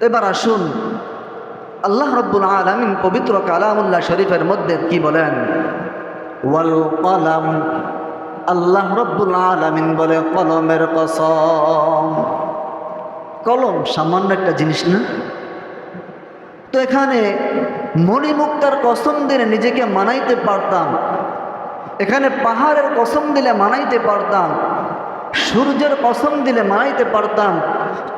এবার আসুন আল্লাহ রাব্বুল আলামিন পবিত্র কালামুল্লাহ শরীফের মধ্যে কি বলেন? ওয়াল কলম, আল্লাহ রাব্বুল আলামিন বলে কলমের কসম। কলম সামান্য একটা জিনিস না। তো এখানে মণিমুক্তার কসম দিলে নিজেকে মানাইতে পারতাম, এখানে পাহাড়ের কসম দিলে মানাইতে পারতাম, সূর্যের কসম দিলে মানাইতে পারতাম,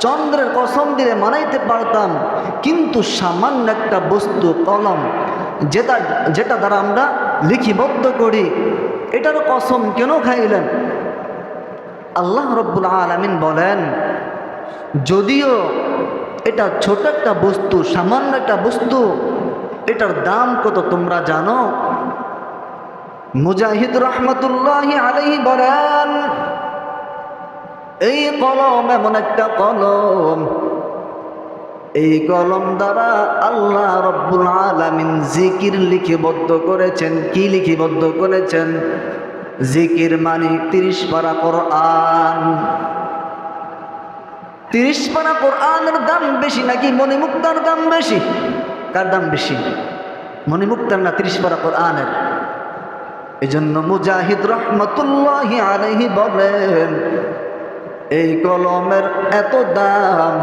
চন্দ্রের কসম দিলে মানাইতে পারতাম, কিন্তু সামান্য একটা বস্তু কলম, যেটা দ্বারা আমরা লিখিবদ্ধ করি, এটার কসম কেন খাইলেন? আল্লাহ রাব্বুল আলামিন বলেন, যদিও এটা ছোট একটা বস্তু, সামান্য একটা বস্তু, এটার দাম কত তোমরা জানো? মুজাহিদ রহমতুল্লাহি আলাইহি বলেন, এই কলম এমন একটা কলম, এই কলম দ্বারা আল্লাহ রাব্বুল আলামিন জিকির লিখিবদ্ধ করেছেন। কি লিখিবদ্ধ করেছেন? জিকির মানে 30 পারা কোরআন। 30 পারা কোরআনের দাম বেশি নাকি মণিমুক্তার দাম বেশি? কার দাম বেশি? মণিমুক্তার না 30 পারা কোরআনের? এজন্য মুজাহিদ রহমতুল্লাহি আলাইহি বলেন, এই কলমের এত দাম,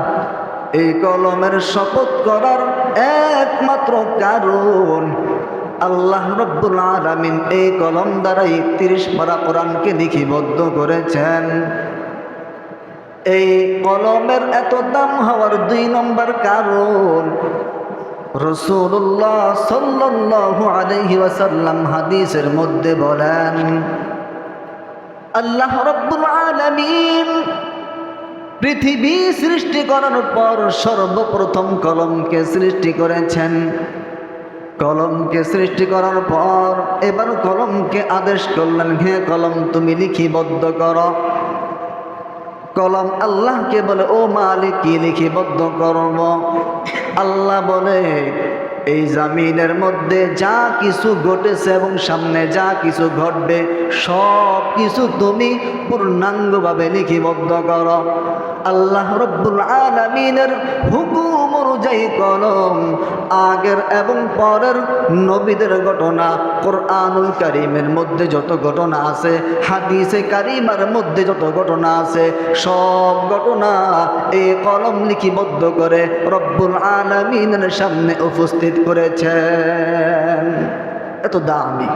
এই কলমের শপথ করার একমাত্র কারণ আল্লাহ রাব্বুল আলামিন এই কলম দ্বারাই 30 পারা কোরআনকে লিপিবদ্ধ করেছেন। এই কলমের এত দাম হওয়ার 2 নম্বর কারণ রাসূলুল্লাহ সাল্লাল্লাহু আলাইহি ওয়াসাল্লাম হাদিসের মধ্যে বলেন, আল্লাহ রাব্বুল আলামিন পৃথিবী সৃষ্টি করার পর সর্বপ্রথম কলমকে সৃষ্টি করেছেন। কলমকে সৃষ্টি করার পর এবার কলমকে আদেশ করলেন, হে কলম তুমি লিপিবদ্ধ করো। কলম আল্লাহকে বলে, ও মালিক কি লিপিবদ্ধ করব? আল্লাহ বলে, এই জমিনের মধ্যে যা কিছু ঘটেছে এবং সামনে যা কিছু ঘটবে সব কিছু তুমি পূর্ণাঙ্গভাবে লিপিবদ্ধ করো। আল্লাহ রাব্বুল আলামিনের হুকুম অনুযায়ী কলম আগের এবং পরের নবীদের ঘটনা, কোরআনুল কারীমের মধ্যে যত ঘটনা আছে, হাদিসে কারিমার মধ্যে যত ঘটনা আছে, সব ঘটনা এই কলম লিপিবদ্ধ করে রব্বুল আলামিনের সামনে উপস্থিত করেছেন। এত দামি,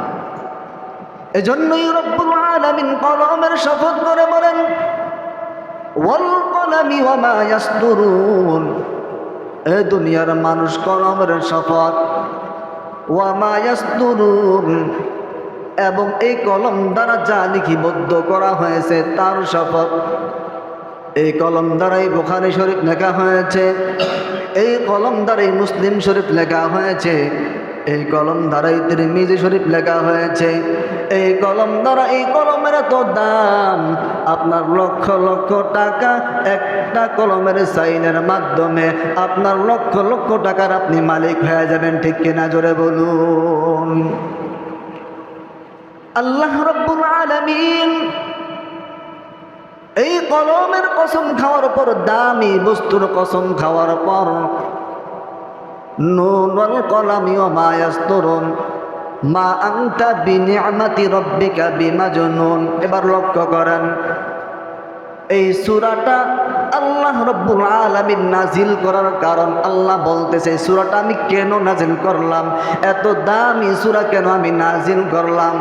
এজন্যই রব্বুল আলামিন কলমের শপথ করে বলেন, ওয়াল কলামি ওয়া মা ইয়াসতুরুন। এ দুনিয়ার মানুষ, কলমের শপথ, ওয়া মা ইয়াসতুরুন, এবং এই কলম দ্বারা যা লিপিবদ্ধ করা হয়েছে তার শপথ। এই কলম দ্বারাই বুখারী শরীফ লেখা হয়েছে, এই কলম দ্বারাই মুসলিম শরীফ লেখা হয়েছে, এই কলম দ্বারাই তিরমিজি শরীফ লেখা হয়েছে। এই কলম দ্বারা, এই কলমের এত দাম, আপনার লক্ষ লক্ষ টাকা একটা কলমের সাইনের মাধ্যমে আপনার লক্ষ লক্ষ টাকার আপনি মালিক হয়ে যাবেন। ঠিক কিনা? জোরে বলুন। আল্লাহ রাব্বুল আলামিন এই কলমের কসম খাওয়ার পর, দামি বস্তুর কসম খাওয়ার পর, নুন ওয়াল কলামি ওয়া মা ইয়াসতুরুন মা আনতা বিনিআমাতি রাব্বিকা বিমাজনুন। এবার লক্ষ্য করেন, এই সূরাটা আল্লাহ রাব্বুল আলামিন নাজিল করার কারণ আল্লাহ বলতেছে, এই সূরাটা আমি কেন নাজিল করলাম, এত দামি সূরা কেন আমি নাজিল করলাম।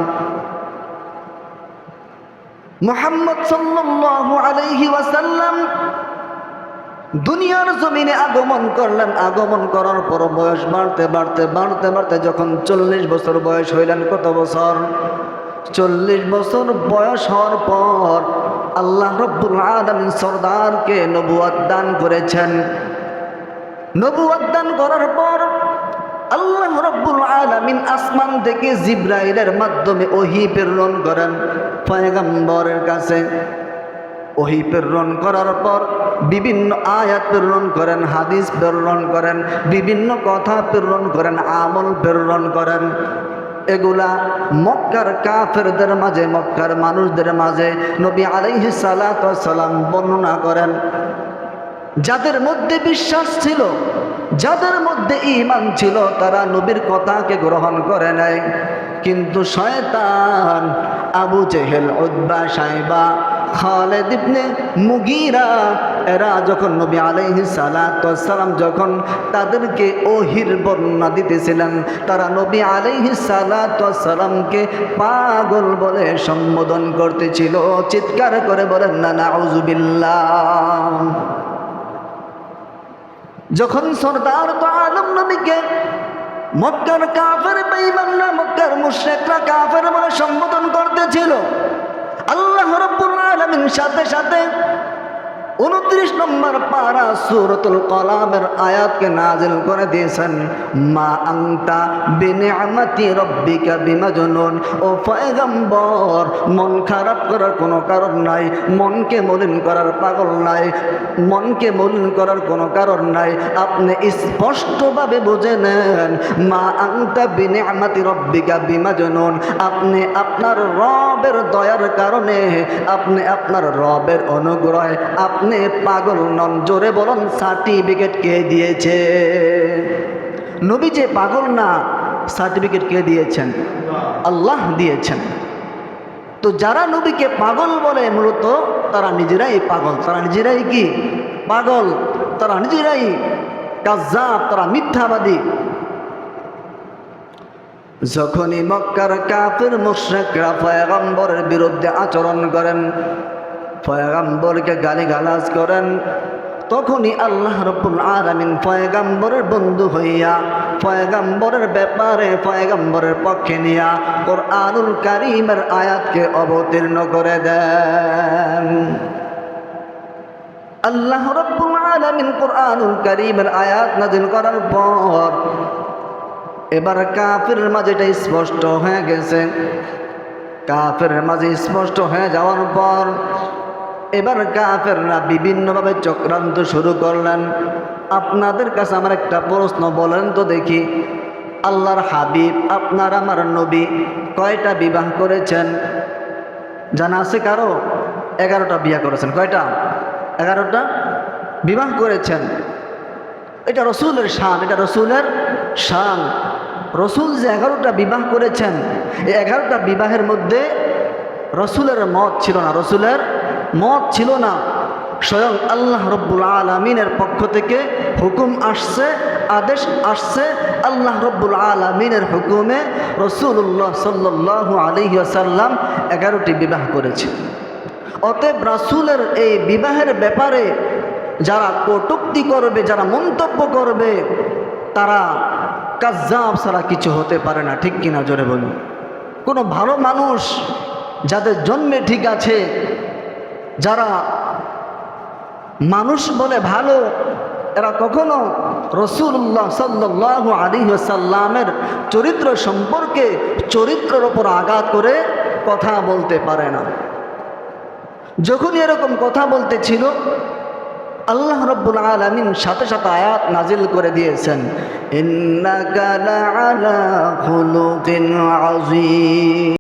মুহাম্মদ সাল্লাল্লাহু আলাইহি ওয়াসাল্লাম দুনিয়ার জমিনে আগমন করলেন। আগমন করার পর বয়স বাড়তে বাড়তে বাড়তে বাড়তে যখন 40 বছর বয়স হইলেন, কত বছর? 40 বছর বয়স হওয়ার পর আল্লাহ রাব্বুল আলামিন সরদারকে নবুয়ত দান করেছেন। নবুয়ত দান করার পর আল্লাহ রাব্বুল আলামিন আসমান থেকে জিবরাইলের মাধ্যমে ওহী প্রেরণ করেন পয়গম্বরের কাছে। ওহী প্রেরণ করার পর বিভিন্ন আয়াত প্রেরণ করেন, হাদিস প্রেরণ করেন, বিভিন্ন কথা প্রেরণ করেন, আমল প্রেরণ করেন। এগুলা মক্কার কাফেরদের মাঝে, মক্কার মানুষদের মাঝে নবী আলাইহিস সালাতু ওয়াস সালাম বর্ণনা করেন। যাদের মধ্যে বিশ্বাস ছিল, যাদের মধ্যে ঈমান ছিল, তারা নবীর কথাকে গ্রহণ করে নাই। কিন্তু শয়তান আবু জেহেল, উতবা, সাইবা, খালিদ ইবনে মুগীরা এরা যখন নবী আলাইহিস সালাতু ওয়াস সালাম যখন তাদেরকে ওহীর বর্ণনা দিতেছিলেন, তারা নবী আলাইহিস সালাতু ওয়াস সালামকে পাগল বলে সম্বোধন করতেছিল। চিৎকার করে বলেন না নাউযুবিল্লাহ। যখন সরদার তো আলম নবীকে মক্কার কাফের বেঈমানরা, মক্কার মুশরিকরা কাফের বলে সম্বোধন করতেছিল, আল্লাহ রাব্বুল আলামিন সাথে সাথে 29 নম্বর পারা সূরাতুল কলামের আয়াতকে নাজিল করে দিয়েছেন, মা আনতা বিনিআমাতি রাব্বিকা বিমাজনুন। ও পয়গম্বর, মন খারাপ করার কোনো কারণ নাই, মনকে মলিন করার পাগল নাই, মনকে মলিন করার কোনো কারণ নাই। আপনি স্পষ্টভাবে বুঝে নেন, মা আনতা বিনিআমাতি রাব্বিকা বিমাজনুন। আপনি আপনার রবের দয়ার কারণে, আপনি আপনার রবের অনুগ্রহে আপনি পাগল নন। জোরে বলুন, সার্টিফিকেট কে দিয়েছে? নবী যে পাগল না, সার্টিফিকেট কে দিয়েছেন? আল্লাহ দিয়েছেন। তো যারা নবীকে পাগল বলে মূলত তারা নিজেরাই পাগল, তারা নিজেরাই কি পাগল, তারা নিজেরাই কাযযাব, তারা মিথ্যাবাদী। যখনই মক্কার কাফির মুশরিকরা পয়গম্বরের বিরুদ্ধে আচরণ করেন, পয়গম্বরকে গালিগালাজ করেন, তখনই আল্লাহ রাব্বুল আলামিন পয়গম্বরের বন্ধু হইয়া পয়গম্বরের ব্যাপারে পয়গম্বরের পক্ষে নিয়া কুরআনুল কারীমের আয়াতকে অবতীর্ণ করে দেন। আল্লাহ রাব্বুল আলামিন কুরআনুল কারীমের আয়াত নাযিল করার পর এবার কাফিরের মাঝে এটা স্পষ্ট হয়ে গেছে। কাফিরের মাঝে স্পষ্ট হয়ে যাওয়ার পর এবার কাফেররা বিভিন্নভাবে চক্রান্ত শুরু করলেন। আপনাদের কাছে আমার একটা প্রশ্ন, বলেন তো দেখি, আল্লাহর হাবিব আপনার আমার নবী কয়টা বিবাহ করেছেন? জানা আছে কারো? 11টা বিয়ে করেছেন। কয়টা? 11টা বিবাহ করেছেন। এটা রসুলের শান, এটা রসুলের শান। রসুল যে 11টা বিবাহ করেছেন, এই 11টা বিবাহের মধ্যে রসুলের মত ছিল না, রসুলের মত ছিল না। স্বয়ং আল্লাহ রাব্বুল আলামিনের পক্ষ থেকে হুকুম আসছে, আদেশ আসছে। আল্লাহ রাব্বুল আলামিনের হুকুমে রাসূলুল্লাহ সাল্লাল্লাহু আলাইহি ওয়াসাল্লাম 11টি বিবাহ করেছে। অতএব রাসূলের এই বিবাহের ব্যাপারে যারা কটূক্তি করবে, যারা মন্তব্য করবে, তারা কাযযাব ছাড়া কিছু হতে পারে না। ঠিক কিনা? জোরে বলুন। কোনো ভালো মানুষ যাদের জন্মে ঠিক আছে, যারা মানুষ বলে ভালো, এরা কখনো রাসূলুল্লাহ সাল্লাল্লাহু আলাইহি ওয়াসাল্লামের চরিত্র সম্পর্কে, চরিত্রের ওপর আঘাত করে কথা বলতে পারে না। যখনই এরকম কথা বলতেছিল, আল্লাহ রাব্বুল আলামিন সাথে সাথে আয়াত নাজিল করে দিয়েছেন, ইন্নাকা লাআলা খুলুকিন আযীম।